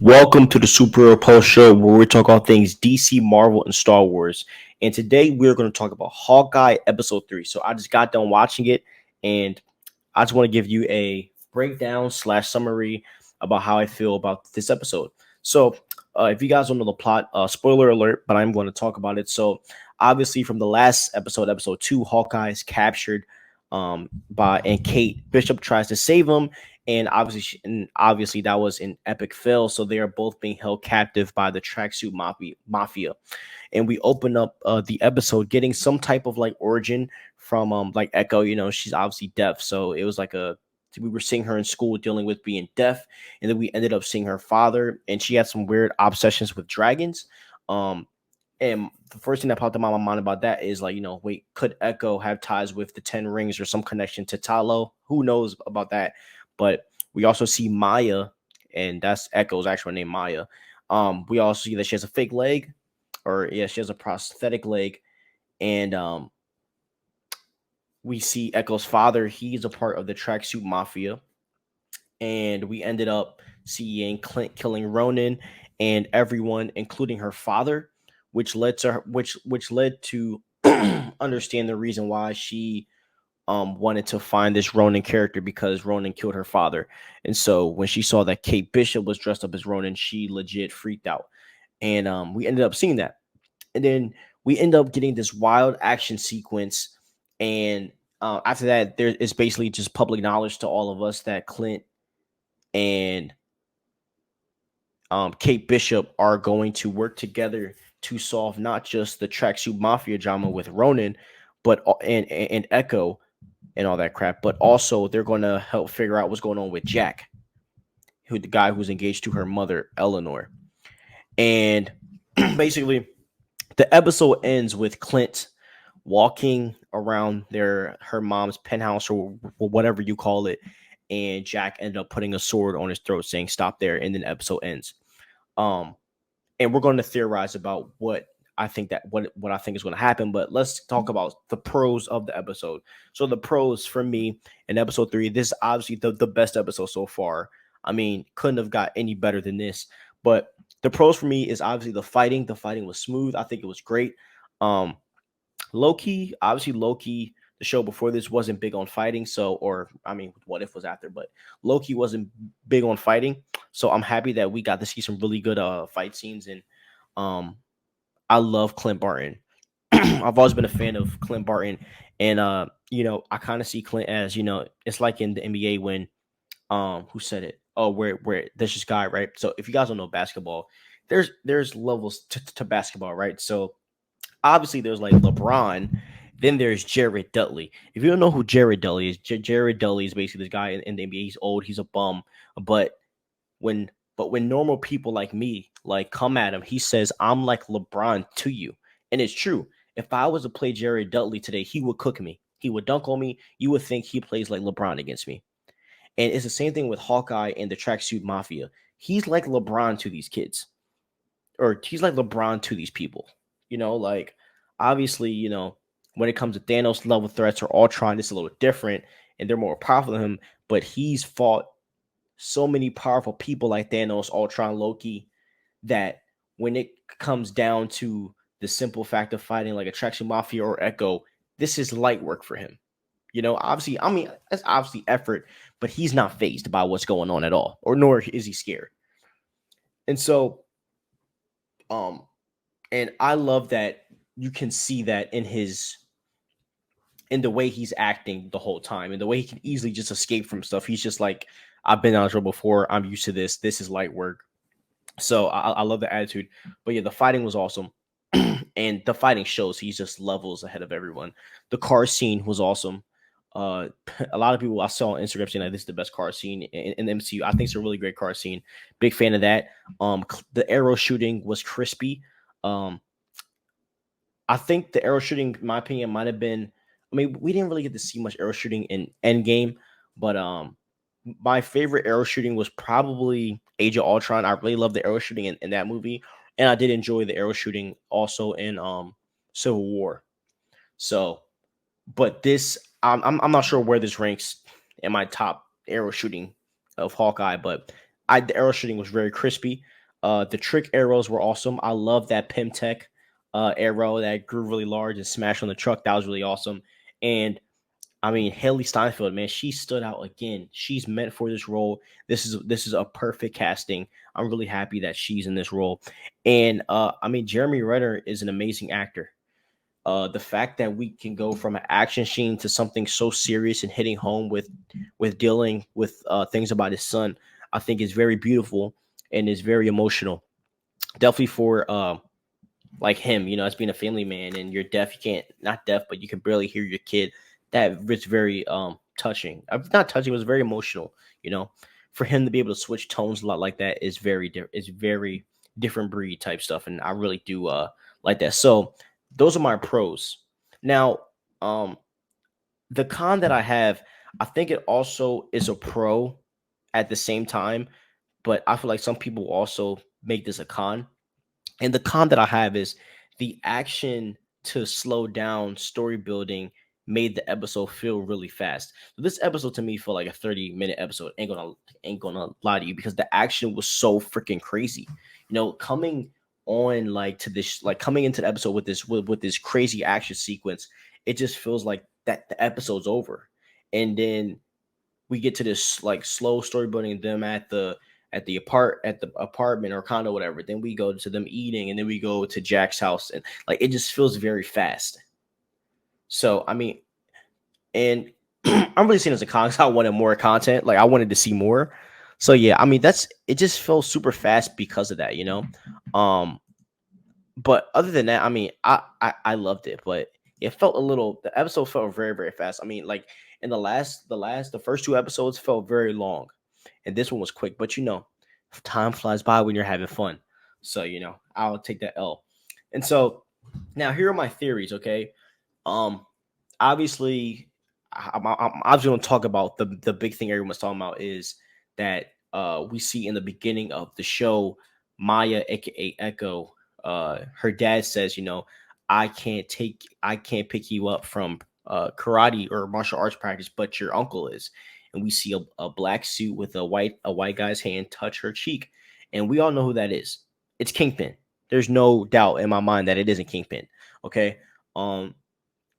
Welcome to the Superhero Post Show, where we talk all things DC, Marvel, and Star Wars. And today we're going to talk about Hawkeye Episode 3. So I just got done watching it, and I just want to give you a breakdown slash summary about how I feel about this episode. So if you guys don't know the plot, spoiler alert, but I'm going to talk about it. So obviously from the last episode, episode 2, Hawkeye is captured and Kate Bishop tries to save him, and obviously that was an epic fail. So they are both being held captive by the tracksuit mafia. And we open up the episode getting some type of like origin from like Echo. You know, she's obviously deaf, so it was like we were seeing her in school dealing with being deaf, and then we ended up seeing her father, and she had some weird obsessions with dragons. Um, and the first thing that popped in my mind about that is like, wait, could Echo have ties with the Ten Rings or some connection to Talo? Who knows about that? But we also see Maya, and that's Echo's actual name, Maya. We also see that she has a fake leg, or yeah, she has a prosthetic leg, and we see Echo's father. He's a part of the tracksuit mafia, and we ended up seeing Clint killing Ronan and everyone, including her father, which led to which led to understand the reason why she wanted to find this Ronan character, because Ronan killed her father. And so when she saw that Kate Bishop was dressed up as Ronan, she legit freaked out. And we ended up seeing that. And then we end up getting this wild action sequence. And after that, there is basically just public knowledge to all of us that Clint and Kate Bishop are going to work together to solve not just the tracksuit mafia drama with Ronan, but and Echo and all that crap, but also they're going to help figure out what's going on with Jack, who the guy who's engaged to her mother, Eleanor. And basically, the episode ends with Clint walking around her mom's penthouse, or whatever you call it, and Jack ended up putting a sword on his throat, saying "Stop there," and then the episode ends. Um, and we're going to theorize about what I think is going to happen. But let's talk about the pros of the episode. So the pros for me in episode 3, this is obviously the best episode so far. I mean, couldn't have got any better than this. But the pros for me is obviously the fighting. The fighting was smooth. I think it was great. Um, Loki, the show before this wasn't big on fighting. So, or I mean, What If was after, but Loki wasn't big on fighting. So I'm happy that we got to see some really good fight scenes. And um, I love Clint Barton. I've always been a fan of Clint Barton, and I kind of see Clint as, it's like in the NBA when who said it? Oh, where there's this guy, right? So if you guys don't know basketball, there's levels to basketball, right? So obviously there's like LeBron, then there's Jared Dudley. If you don't know who Jared Dudley is, Jared Dudley is basically this guy in the NBA. He's old, he's a bum, but when normal people like me like come at him, he says, "I'm like LeBron to you," and it's true. If I was to play Jared Dudley today, he would cook me. He would dunk on me. You would think he plays like LeBron against me. And it's the same thing with Hawkeye and the tracksuit mafia. He's like LeBron to these kids, or he's like LeBron to these people. Like obviously, when it comes to Thanos level threats or Ultron, it's a little different, and they're more powerful than him. But he's fought so many powerful people like Thanos, Ultron, Loki, that when it comes down to the simple fact of fighting like Attraction Mafia or Echo, this is light work for him. Obviously, I mean, that's obviously effort, but he's not phased by what's going on at all, or nor is he scared. And so, um, and I love that you can see that in the way he's acting the whole time, and the way he can easily just escape from stuff. He's just like, I've been on trouble before. I'm used to this. This is light work. So I love the attitude. But yeah, the fighting was awesome. And the fighting shows he's just levels ahead of everyone. The car scene was awesome. Uh, a lot of people I saw on Instagram saying that this is the best car scene in the MCU. I think it's a really great car scene. Big fan of that. The arrow shooting was crispy. Um, I think the arrow shooting, in my opinion, might have been. I mean, we didn't really get to see much arrow shooting in Endgame, but my favorite arrow shooting was probably Age of Ultron. I really love the arrow shooting in that movie, and I did enjoy the arrow shooting also in Civil War. So, but this, I'm not sure where this ranks in my top arrow shooting of Hawkeye, but the arrow shooting was very crispy. The trick arrows were awesome. I love that Pimtech arrow that grew really large and smashed on the truck. That was really awesome. And I mean, Haley Steinfeld, man, she stood out again. She's meant for this role. This is a perfect casting. I'm really happy that she's in this role. And I mean, Jeremy Renner is an amazing actor. The fact that we can go from an action scene to something so serious and hitting home with dealing with things about his son, I think is very beautiful and is very emotional. Definitely for like him, as being a family man and you're deaf, you can't not deaf, but you can barely hear your kid. That was very touching. Not touching, it was very emotional. You know, for him to be able to switch tones a lot like that is is very different breed type stuff, and I really do like that. So those are my pros. Now, um, the con that I have, I think it also is a pro at the same time, but I feel like some people also make this a con, and the con that I have is the action to slow down story building made the episode feel really fast. So this episode to me felt like a 30-minute episode. Ain't gonna lie to you because the action was so freaking crazy. Coming on like to this like coming into the episode with this crazy action sequence, it just feels like that the episode's over. And then we get to this like slow story building them at the apartment or condo, whatever. Then we go to them eating, and then we go to Jack's house, and like it just feels very fast. So I mean, and I'm really seeing it as a con 'cause I wanted more content. Like I wanted to see more. So yeah, I mean that's it just felt super fast because of that. Um, but other than that, I mean, I loved it, but it felt a little. The episode felt very very fast. I mean, like in the first two episodes felt very long, and this one was quick. But time flies by when you're having fun. So I'll take that L. And so now here are my theories. Okay, um, obviously, I'm obviously going to talk about the big thing everyone's talking about is that we see in the beginning of the show, Maya, aka Echo, her dad says, I can't pick you up from karate or martial arts practice, but your uncle is. And we see a black suit with a white guy's hand touch her cheek, and we all know who that is. It's Kingpin. There's no doubt in my mind that it isn't Kingpin. Okay. Um,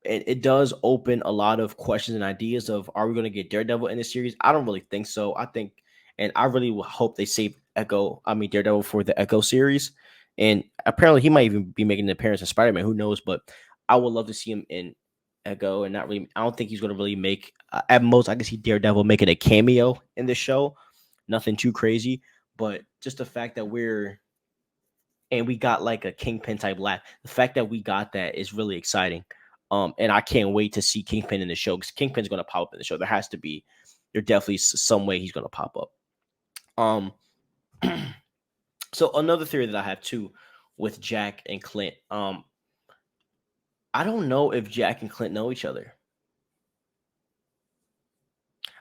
it does open a lot of questions and ideas of, are we going to get Daredevil in this series? I don't really think so. I think, and I really hope they save Daredevil for the Echo series. And apparently he might even be making an appearance in Spider-Man. Who knows? But I would love to see him in Echo, and not really. I don't think he's going to really make. At most, I can see Daredevil making a cameo in the show. Nothing too crazy, but just the fact that we got like a Kingpin type laugh. The fact that we got that is really exciting. And I can't wait to see Kingpin in the show because Kingpin's going to pop up in the show. There definitely some way he's going to pop up. Um, so another theory that I have too with Jack and Clint. I don't know if Jack and Clint know each other.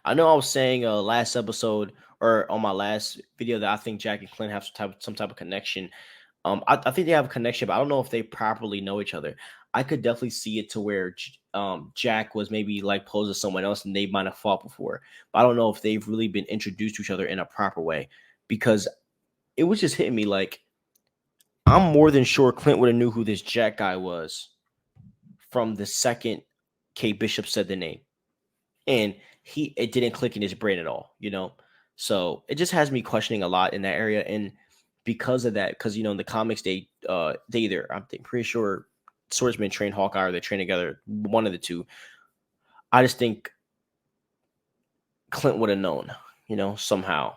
I know I was saying last episode or on my last video that I think Jack and Clint have some type of connection. I think they have a connection, but I don't know if they properly know each other. I could definitely see it to where Jack was maybe like posed as someone else and they might have fought before, but I don't know if they've really been introduced to each other in a proper way because it was just hitting me like I'm more than sure Clint would have knew who this Jack guy was from the second Kate Bishop said the name, and it didn't click in his brain at all. So it just has me questioning a lot in that area, and because of that, because in the comics they either pretty sure Swordsman trained Hawkeye or they train together, one of the two. I just think Clint would have known, somehow,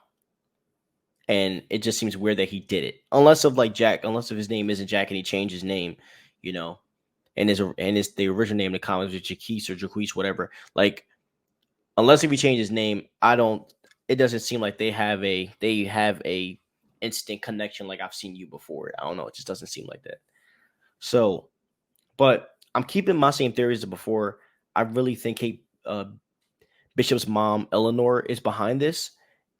and it just seems weird that he did it, unless if his name isn't Jack and he changed his name, you know, and his the original name in the comics was Jaquise or Jaquise, whatever. Like, unless if he changed his name, I don't. It doesn't seem like they have a instant connection like I've seen you before. I don't know. It just doesn't seem like that. So, but I'm keeping my same theories as before. I really think Bishop's mom Eleanor is behind this,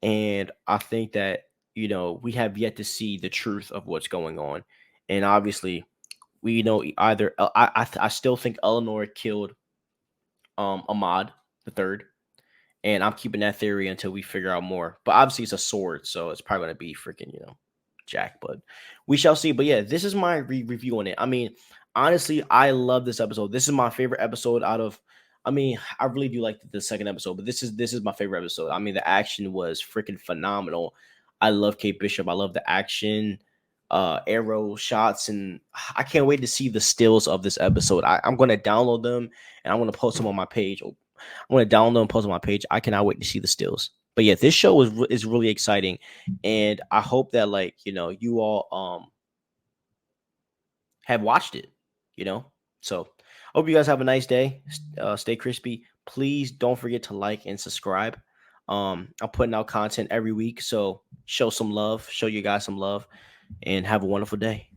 and I think that we have yet to see the truth of what's going on, and obviously we know either I still think Eleanor killed Ahmad the third, And I'm keeping that theory until we figure out more. But obviously, it's a sword, so it's probably gonna be freaking, Jack. But we shall see. But yeah, this is my review on it. I mean, honestly, I love this episode. This is my favorite episode out of. I mean, I really do like the second episode, but this is my favorite episode. I mean, the action was freaking phenomenal. I love Kate Bishop. I love the action, arrow shots, and I can't wait to see the stills of this episode. I'm gonna download them and I'm gonna post them on my page. I'm gonna download and post on my page. I cannot wait to see the stills. But yeah, this show is really exciting, and I hope that like you all have watched it. You know, so I hope you guys have a nice day. Stay crispy. Please don't forget to like and subscribe. I'm putting out content every week, so show some love. Show you guys some love, and have a wonderful day.